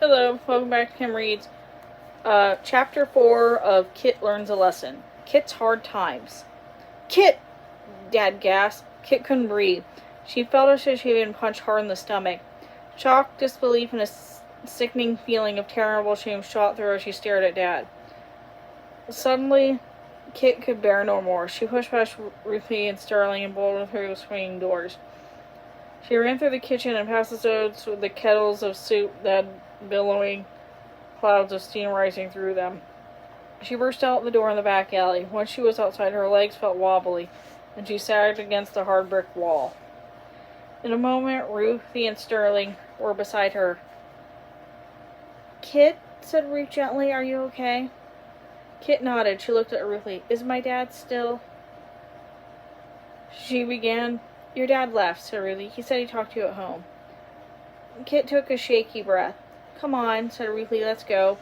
Hello, welcome back to Kim Reads. Chapter 4 of Kit Learns a Lesson. Kit's Hard Times. Kit! Dad gasped. Kit couldn't breathe. She felt as if she had been punched hard in the stomach. Shock, disbelief, and a sickening feeling of terrible shame shot through her as she stared at Dad. Suddenly, Kit could bear no more. She pushed past Ruthie and Sterling and bolted through the swinging doors. She ran through the kitchen and past the stoves with the kettles of soup that billowing clouds of steam rising through them. She burst out the door in the back alley. Once she was outside, her legs felt wobbly, and she sagged against the hard brick wall. In a moment, Ruthie and Sterling were beside her. "Kit," said Ruth gently, "are you okay?" Kit nodded. She looked at Ruthie. "Is my dad still—" She began. "Your dad left," said Ruthie. "He said he talked to you at home." Kit took a shaky breath. "Come on," said Ruthie. "Let's go."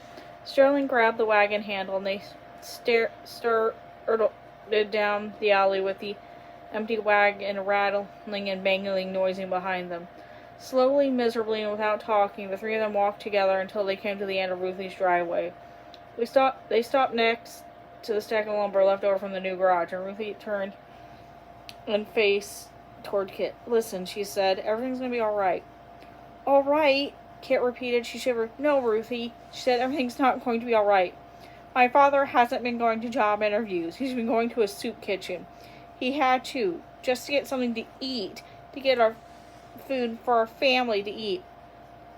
Sterling grabbed the wagon handle and they started down the alley with the empty wagon rattling and banging noising behind them. Slowly, miserably, and without talking, the three of them walked together until they came to the end of Ruthie's driveway. They stopped next to the stack of lumber left over from the new garage, and Ruthie turned and faced toward Kit. "Listen," she said, "everything's gonna be all right." "All right?" Kit repeated. She shivered. "No, Ruthie," she said, "everything's not going to be all right. My father hasn't been going to job interviews. He's been going to a soup kitchen. He had to, just to get something to eat, to get our food for our family to eat."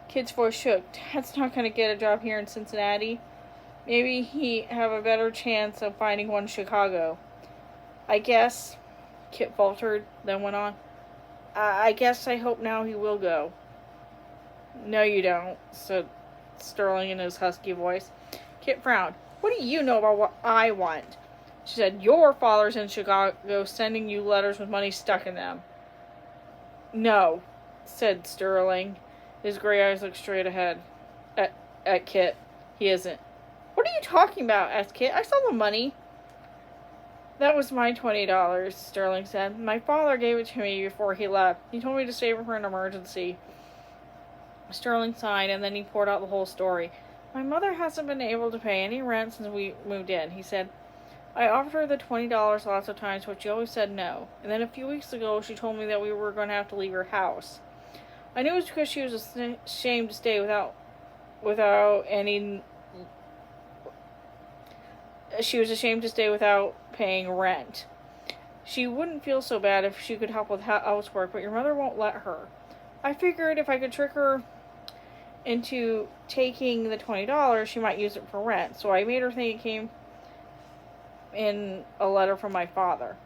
Kit's voice shook. "Dad's not going to get a job here in Cincinnati. Maybe he have a better chance of finding one in Chicago. I guess," Kit faltered, then went on, I guess I hope now he will go." "No, you don't," said Sterling in his husky voice. Kit frowned. "What do you know about what I want?" She said. "Your father's in Chicago sending you letters with money stuck in them." "No," said Sterling. His gray eyes looked straight ahead at Kit. "He isn't." "What are you talking about?" asked Kit. "I saw the money." "That was my $20, Sterling said. "My father gave it to me before he left. He told me to save it for an emergency." Sterling sighed, and then he poured out the whole story. "My mother hasn't been able to pay any rent since we moved in," he said. "I offered her the $20 lots of times, but she always said no. And then a few weeks ago, she told me that we were going to have to leave her house. I knew it was because she was ashamed to stay without any... She was ashamed to stay without paying rent. She wouldn't feel so bad if she could help with housework, but your mother won't let her. I figured if I could trick her into taking the $20, she might use it for rent, so I made her think it came in a letter from my father."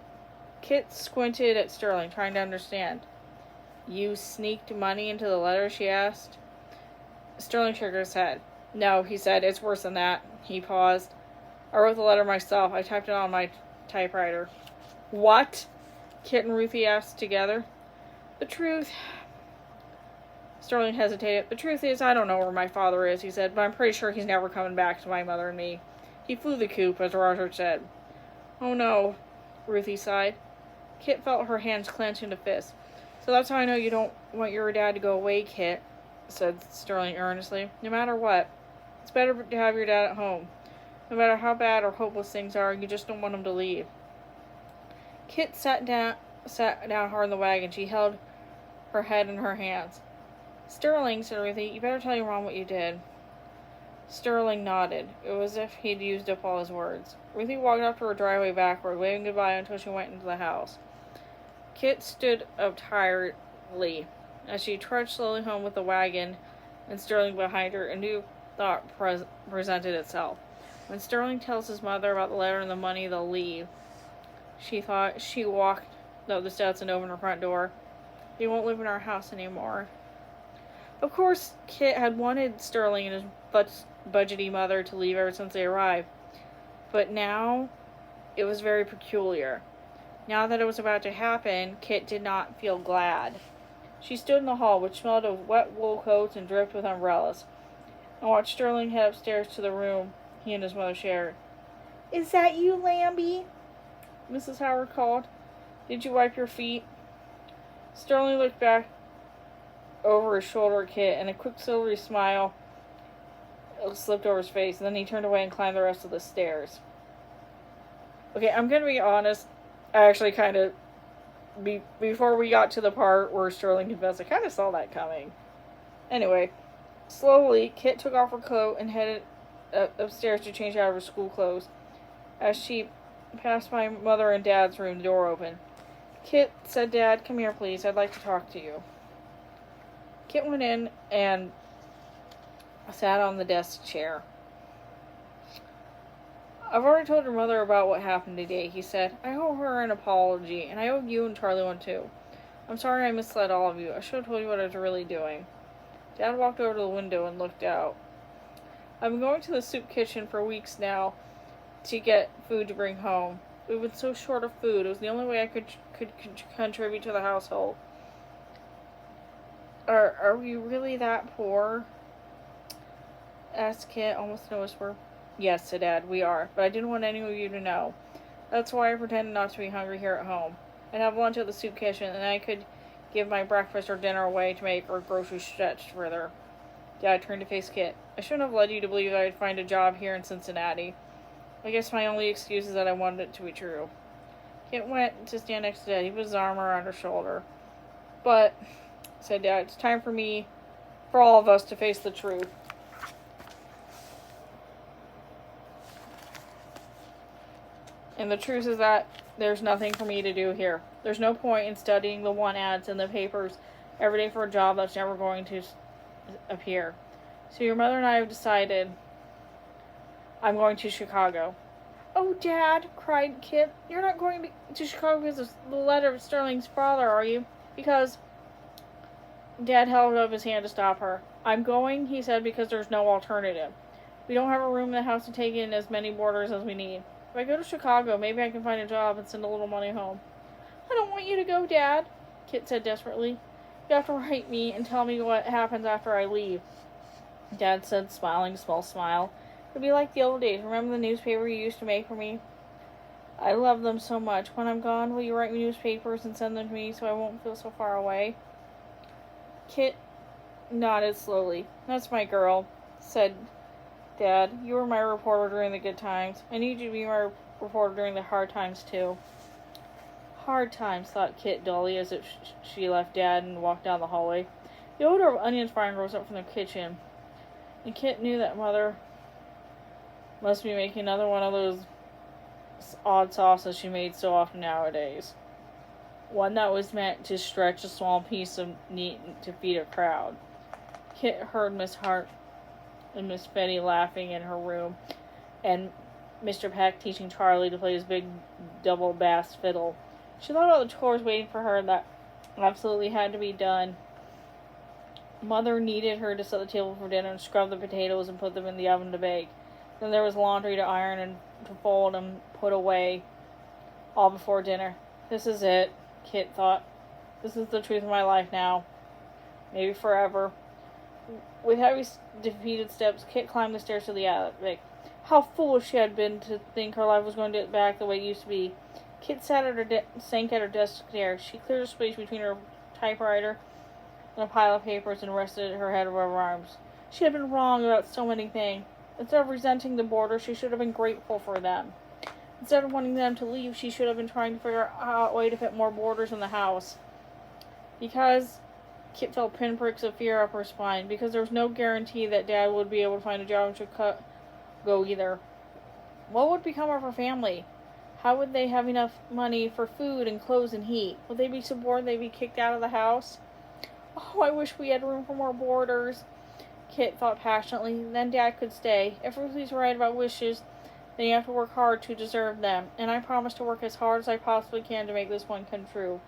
Kit squinted at Sterling, trying to understand. "You sneaked money into the letter?" she asked. Sterling shook his head. "No," he said, "it's worse than that." He paused. "I wrote the letter myself. I typed it on my typewriter." "What?" Kit and Ruthie asked together. "The truth..." Sterling hesitated. "The truth is, I don't know where my father is," he said, "but I'm pretty sure he's never coming back to my mother and me. He flew the coop, as Roger said." "Oh no," Ruthie sighed. Kit felt her hands clench into fists. "So that's how I know you don't want your dad to go away, Kit," said Sterling earnestly. "No matter what, it's better to have your dad at home. No matter how bad or hopeless things are, you just don't want him to leave." Kit sat down hard in the wagon. She held her head in her hands. "Sterling," said Ruthie, "you better tell your mom what you did." Sterling nodded. It was as if he'd used up all his words. Ruthie walked up to her driveway backward, waving goodbye until she went into the house. Kit stood up tiredly. As she trudged slowly home with the wagon and Sterling behind her, a new thought presented itself. When Sterling tells his mother about the letter and the money they'll leave, she thought. She walked up the steps and opened her front door. "They won't live in our house anymore." Of course, Kit had wanted Sterling and his budgety mother to leave ever since they arrived. But now, it was very peculiar. Now that it was about to happen, Kit did not feel glad. She stood in the hall, which smelled of wet wool coats and dripped with umbrellas, and watched Sterling head upstairs to the room he and his mother shared. "Is that you, Lambie?" Mrs. Howard called. "Did you wipe your feet?" Sterling looked back over his shoulder at Kit, and a quick silvery smile slipped over his face, and then he turned away and climbed the rest of the stairs. Okay, I'm gonna be honest. I actually kind of, before we got to the part where Sterling confessed, I kind of saw that coming. Anyway, slowly, Kit took off her coat and headed upstairs to change out of her school clothes. As she passed my mother and Dad's room, the door opened. Kit said, "Dad, come here, please. I'd like to talk to you." Kit went in and sat on the desk chair. "I've already told your mother about what happened today," he said. "I owe her an apology, and I owe you and Charlie one too. I'm sorry I misled all of you. I should have told you what I was really doing." Dad walked over to the window and looked out. "I've been going to the soup kitchen for weeks now to get food to bring home. We've been so short of food. It was the only way I could contribute to the household." Are we really that poor?" asked Kit, almost in a whisper. "Yes," said Dad, "we are, but I didn't want any of you to know. That's why I pretended not to be hungry here at home. I'd have lunch at the soup kitchen, and I could give my breakfast or dinner away to make our groceries stretch further." Dad turned to face Kit. "I shouldn't have led you to believe that I'd find a job here in Cincinnati. I guess my only excuse is that I wanted it to be true." Kit went to stand next to Dad. He put his arm around her shoulder. "But," said Dad, "it's time for all of us to face the truth. And the truth is that there's nothing for me to do here. There's no point in studying the want ads in the papers every day for a job that's never going to appear. So your mother and I have decided I'm going to Chicago." "Oh, Dad," cried Kit, "you're not going to Chicago because of the letter of Sterling's father, are you?" "Because—" Dad held up his hand to stop her. "I'm going," he said, "because there's no alternative. We don't have a room in the house to take in as many boarders as we need. If I go to Chicago, maybe I can find a job and send a little money home." "I don't want you to go, Dad," Kit said desperately. "You have to write me and tell me what happens after I leave," Dad said, smiling a small smile. "It'll be like the old days. Remember the newspaper you used to make for me? I love them so much. When I'm gone, will you write me newspapers and send them to me so I won't feel so far away?" Kit nodded slowly. "That's my girl," said Dad. "You were my reporter during the good times. I need you to be my reporter during the hard times, too." "Hard times," thought Kit dully as if she left Dad and walked down the hallway. The odor of onion frying rose up from the kitchen, and Kit knew that Mother must be making another one of those odd sauces she made so often nowadays. One that was meant to stretch a small piece of meat to feed a crowd. Kit heard Miss Hart and Miss Betty laughing in her room, and Mr. Peck teaching Charlie to play his big double bass fiddle. She thought about the chores waiting for her that absolutely had to be done. Mother needed her to set the table for dinner and scrub the potatoes and put them in the oven to bake. Then there was laundry to iron and to fold and put away, all before dinner. "This is it," Kit thought. "This is the truth of my life now. Maybe forever." With heavy, defeated steps, Kit climbed the stairs to the attic. How foolish she had been to think her life was going to get back the way it used to be. Kit sat at her sank at her desk chair. She cleared a space between her typewriter and a pile of papers and rested her head above her arms. She had been wrong about so many things. Instead of resenting the boarders, she should have been grateful for them. Instead of wanting them to leave, she should have been trying to figure out a way to fit more boarders in the house. Because Kit felt pinpricks of fear up her spine, because there was no guarantee that Dad would be able to find a job in Chicago either. What would become of her family? How would they have enough money for food and clothes and heat? Would they be so bored they'd be kicked out of the house? "Oh, I wish we had room for more boarders," Kit thought passionately. Then Dad could stay. If Ruthie's right about wishes, then you have to work hard to deserve them, and I promise to work as hard as I possibly can to make this one come true.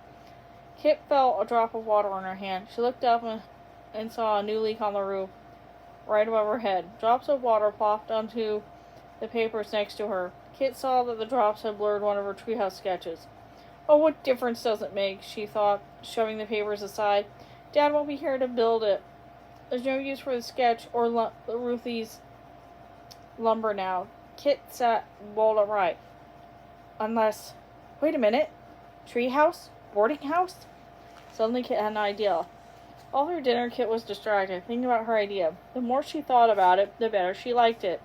Kit felt a drop of water on her hand. She looked up and saw a new leak on the roof, right above her head. Drops of water plopped onto the papers next to her. Kit saw that the drops had blurred one of her treehouse sketches. "Oh, what difference does it make?" she thought, shoving the papers aside. "Dad won't be here to build it. There's no use for the sketch or Ruthie's lumber now." Kit sat bolt upright. "Unless... Wait a minute. Treehouse? Boarding house?" Suddenly Kit had an idea. All through dinner, Kit was distracted, thinking about her idea. The more she thought about it, the better she liked it.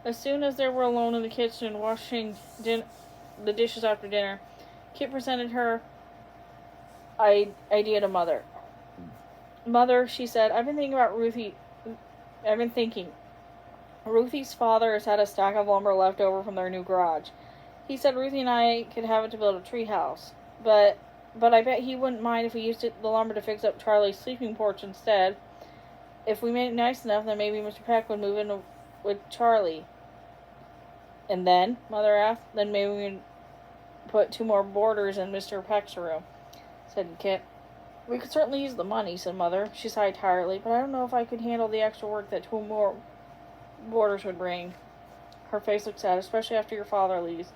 As soon as they were alone in the kitchen, washing the dishes after dinner, Kit presented her idea to Mother. Mother, she said, I've been thinking. Ruthie's father has had a stack of lumber left over from their new garage. He said Ruthie and I could have it to build a tree house. But I bet he wouldn't mind if we used the lumber to fix up Charlie's sleeping porch instead. If we made it nice enough, then maybe Mr. Peck would move in with Charlie. And then, Mother asked, then maybe we would put 2 more boarders in Mr. Peck's room, said Kit. We could certainly use the money, said Mother. She sighed tiredly, but I don't know if I could handle the extra work that 2 more boarders would bring. Her face looked sad, especially after your father leaves.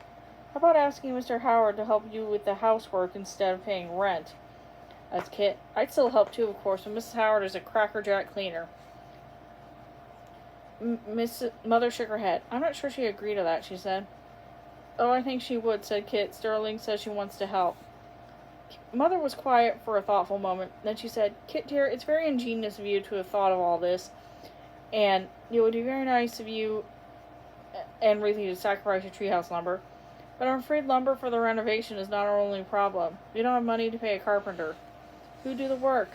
How about asking Mr. Howard to help you with the housework instead of paying rent? Asked Kit. I'd still help too, of course, but Mrs. Howard is a crackerjack cleaner. Mother shook her head. I'm not sure she'd agree to that, she said. Oh, I think she would, said Kit. Sterling says she wants to help. Mother was quiet for a thoughtful moment. Then she said, Kit, dear, it's very ingenious of you to have thought of all this. And it would be very nice of you and Ruthie to sacrifice your treehouse lumber. But I'm afraid lumber for the renovation is not our only problem. We don't have money to pay a carpenter. Who'd do the work?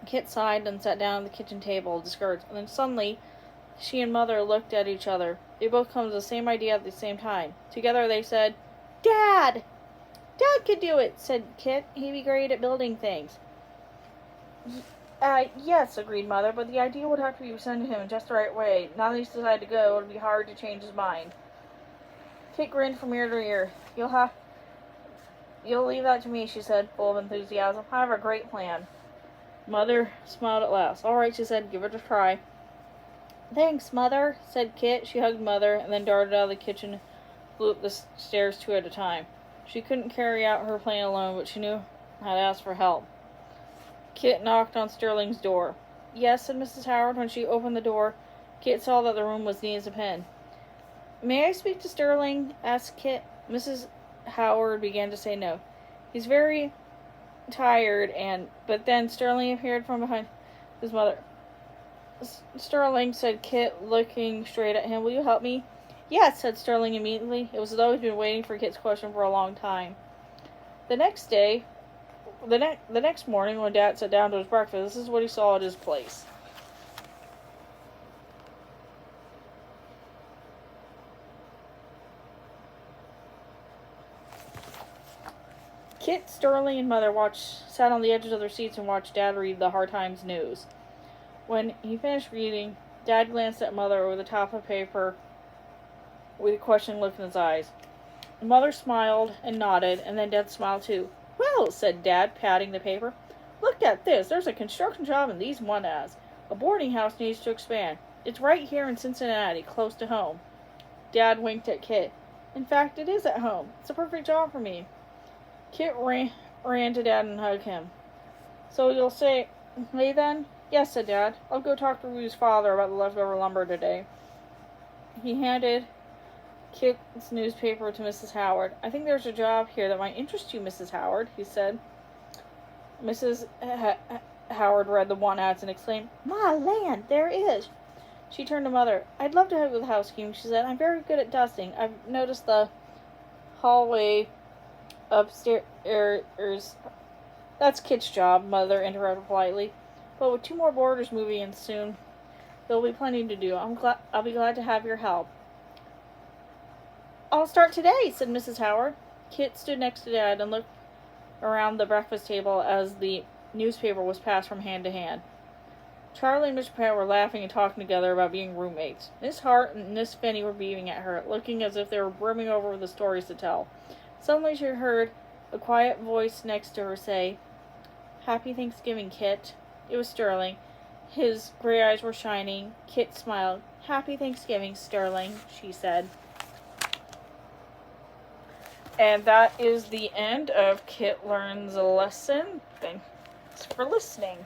Kit sighed and sat down at the kitchen table, discouraged. And then suddenly, she and Mother looked at each other. They both come to the same idea at the same time. Together they said, Dad! Dad could do it, said Kit. He'd be great at building things. Yes, agreed Mother, but the idea would have to be presented to him in just the right way. Now that he's decided to go, it would be hard to change his mind. Kit grinned from ear to ear. You'll leave that to me, she said, full of enthusiasm. I have a great plan. Mother smiled at last. All right, she said, give it a try. Thanks, Mother, said Kit. She hugged Mother and then darted out of the kitchen and flew up the stairs 2 at a time. She couldn't carry out her plan alone, but she knew how to ask for help. Kit knocked on Sterling's door. Yes, said Mrs. Howard. When she opened the door, Kit saw that the room was neat as a pin. May I speak to Sterling? Asked Kit. Mrs. Howard began to say no. He's very tired, but then Sterling appeared from behind his mother. Sterling, said Kit, looking straight at him. Will you help me? Yes, said Sterling immediately. It was as though he'd been waiting for Kit's question for a long time. The next morning, when Dad sat down to his breakfast, this is what he saw at his place. Kit, Sterling, and Mother sat on the edges of their seats and watched Dad read the Hard Times news. When he finished reading, Dad glanced at Mother over the top of the paper with a questioning look in his eyes. Mother smiled and nodded, and then Dad smiled too. Well, said Dad, patting the paper. Look at this. There's a construction job in these one ads. A boarding house needs to expand. It's right here in Cincinnati, close to home. Dad winked at Kit. In fact, it is at home. It's a perfect job for me. Kit ran to Dad and hugged him. So you'll say, hey then? Yes, said Dad. I'll go talk to Ruth's father about the leftover lumber today. He handed Kit's newspaper to Mrs. Howard. I think there's a job here that might interest you, Mrs. Howard, he said. Mrs. Howard read the one ads and exclaimed, My land, there is. She turned to Mother. I'd love to help with the housekeeping, she said. I'm very good at dusting. I've noticed the hallway upstairs. That's Kit's job, Mother interrupted politely. But with 2 more boarders moving in soon, there'll be plenty to do. I'll be glad to have your help. I'll start today, said Mrs. Howard. Kit stood next to Dad and looked around the breakfast table as the newspaper was passed from hand to hand. Charlie and Mr. Peck were laughing and talking together about being roommates. Miss Hart and Miss Finney were beaming at her, looking as if they were brimming over with the stories to tell. Suddenly she heard a quiet voice next to her say, Happy Thanksgiving, Kit. It was Sterling. His gray eyes were shining. Kit smiled. Happy Thanksgiving, Sterling, she said. And that is the end of Kit Learns a Lesson. Thanks for listening.